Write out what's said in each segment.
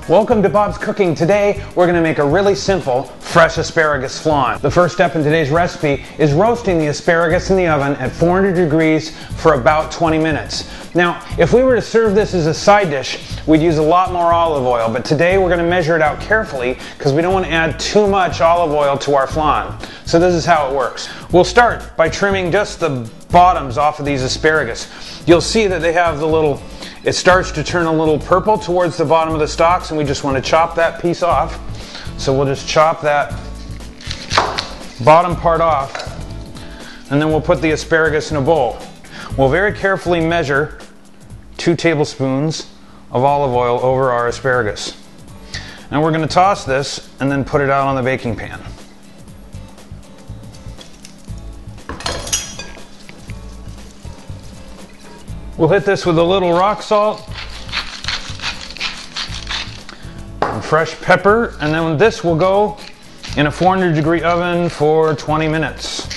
Welcome to Bob's Cooking. Today we're going to make a really simple fresh asparagus flan. The first step in today's recipe is roasting the asparagus in the oven at 400 degrees for about 20 minutes. Now, if we were to serve this as a side dish, we'd use a lot more olive oil, but today we're going to measure it out carefully because we don't want to add too much olive oil to our flan. So this is how it works. We'll start by trimming just the bottoms off of these asparagus. You'll see that they have the little, it starts to turn a little purple towards the bottom of the stalks, and we just want to chop that piece off. So we'll just chop that bottom part off, and then we'll put the asparagus in a bowl. We'll very carefully measure 2 tablespoons of olive oil over our asparagus. And we're going to toss this and then put it out on the baking pan. We'll hit this with a little rock salt and fresh pepper, and then this will go in a 400-degree oven for 20 minutes.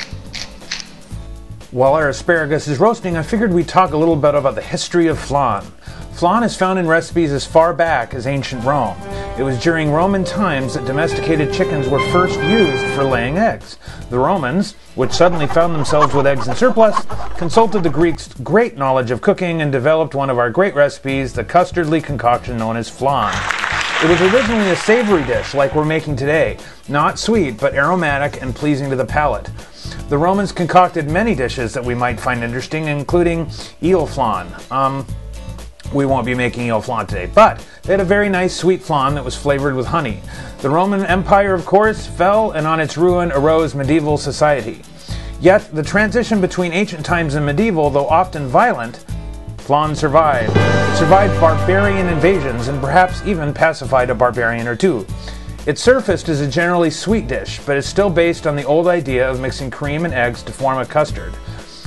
While our asparagus is roasting, I figured we'd talk a little bit about the history of flan. Flan is found in recipes as far back as ancient Rome. It was during Roman times that domesticated chickens were first used for laying eggs. The Romans, which suddenly found themselves with eggs in surplus, consulted the Greeks' great knowledge of cooking and developed one of our great recipes, the custardly concoction known as flan. It was originally a savory dish like we're making today, not sweet but aromatic and pleasing to the palate. The Romans concocted many dishes that we might find interesting, including eel flan. We won't be making eel flan today, but they had a very nice sweet flan that was flavored with honey. The Roman Empire, of course, fell, and on its ruin arose medieval society. Yet, the transition between ancient times and medieval, though often violent, flan survived. It survived barbarian invasions and perhaps even pacified a barbarian or two. It surfaced as a generally sweet dish, but is still based on the old idea of mixing cream and eggs to form a custard.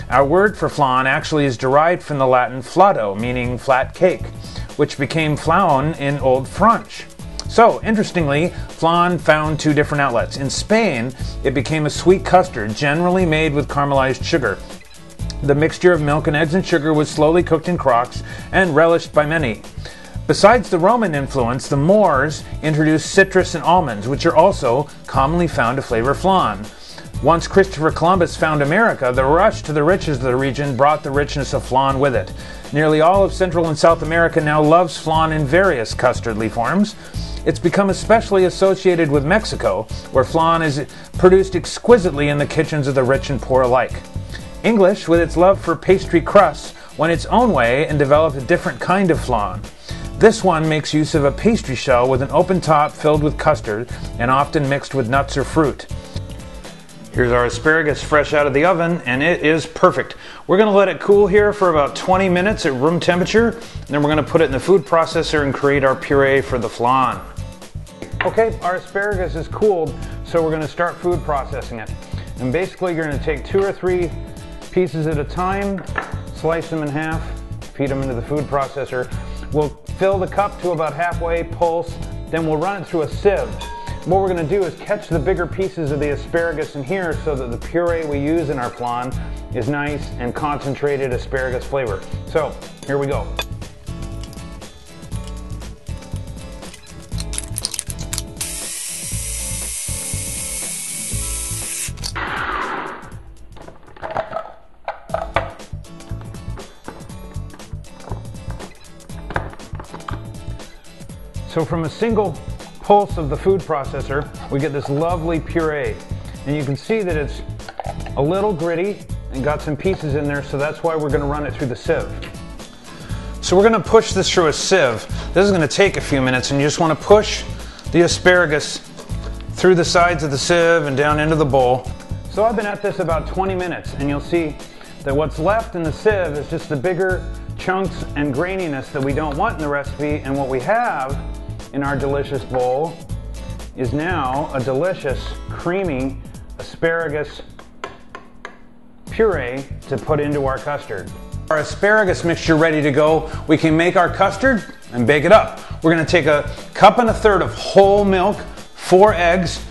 Our word for flan actually is derived from the Latin flato, meaning flat cake, which became flaon in Old French. So, interestingly, flan found 2 different outlets. In Spain, it became a sweet custard, generally made with caramelized sugar. The mixture of milk and eggs and sugar was slowly cooked in crocks and relished by many. Besides the Roman influence, the Moors introduced citrus and almonds, which are also commonly found to flavor flan. Once Christopher Columbus found America, the rush to the riches of the region brought the richness of flan with it. Nearly all of Central and South America now loves flan in various custardly forms. It's become especially associated with Mexico, where flan is produced exquisitely in the kitchens of the rich and poor alike. English, with its love for pastry crusts, went its own way and developed a different kind of flan. This one makes use of a pastry shell with an open top filled with custard and often mixed with nuts or fruit. Here's our asparagus fresh out of the oven, and it is perfect. We're going to let it cool here for about 20 minutes at room temperature, and then we're going to put it in the food processor and create our puree for the flan. Okay, our asparagus is cooled, so we're going to start food processing it. And basically you're going to take 2 or 3 pieces at a time, slice them in half, feed them into the food processor. We'll fill the cup to about halfway, pulse, then we'll run it through a sieve. What we're going to do is catch the bigger pieces of the asparagus in here so that the puree we use in our flan is nice and concentrated asparagus flavor. So, here we go. So from a single pulse of the food processor, we get this lovely puree. And you can see that it's a little gritty and got some pieces in there, so that's why we're going to run it through the sieve. So we're going to push this through a sieve. This is going to take a few minutes, and you just want to push the asparagus through the sides of the sieve and down into the bowl. So I've been at this about 20 minutes, and you'll see that what's left in the sieve is just the bigger chunks and graininess that we don't want in the recipe, and what we have in our delicious bowl is now a delicious, creamy asparagus puree to put into our custard. Our asparagus mixture ready to go. We can make our custard and bake it up. We're going to take 1.25 cups of whole milk, 4 eggs,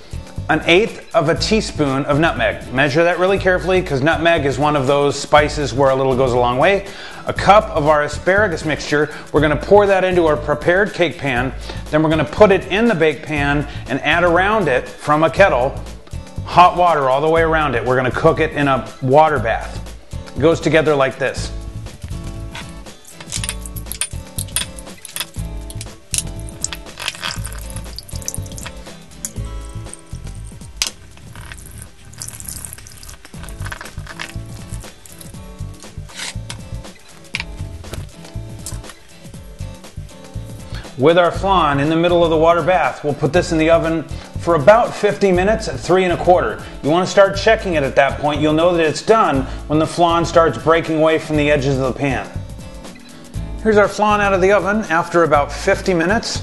1/8 of a teaspoon of nutmeg. Measure that really carefully because nutmeg is one of those spices where a little goes a long way. A cup of our asparagus mixture, we're going to pour that into our prepared cake pan. Then we're going to put it in the bake pan and add around it from a kettle hot water all the way around it. We're going to cook it in a water bath. It goes together like this. With our flan in the middle of the water bath, we'll put this in the oven for about 50 minutes at 3 1/4. You want to start checking it at that point. You'll know that it's done when the flan starts breaking away from the edges of the pan. Here's our flan out of the oven after about 50 minutes.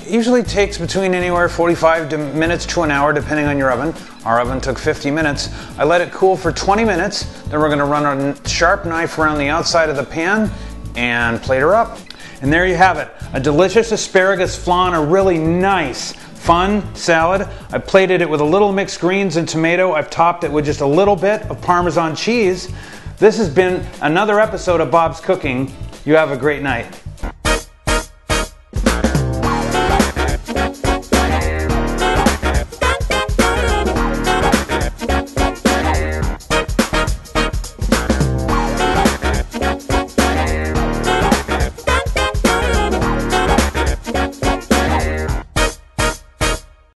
It usually takes between anywhere 45 minutes to an hour depending on your oven. Our oven took 50 minutes. I let it cool for 20 minutes. Then we're going to run a sharp knife around the outside of the pan and plate her up. And there you have it, a delicious asparagus flan, a really nice, fun salad. I plated it with a little mixed greens and tomato. I've topped it with just a little bit of Parmesan cheese. This has been another episode of Bob's Cooking. You have a great night.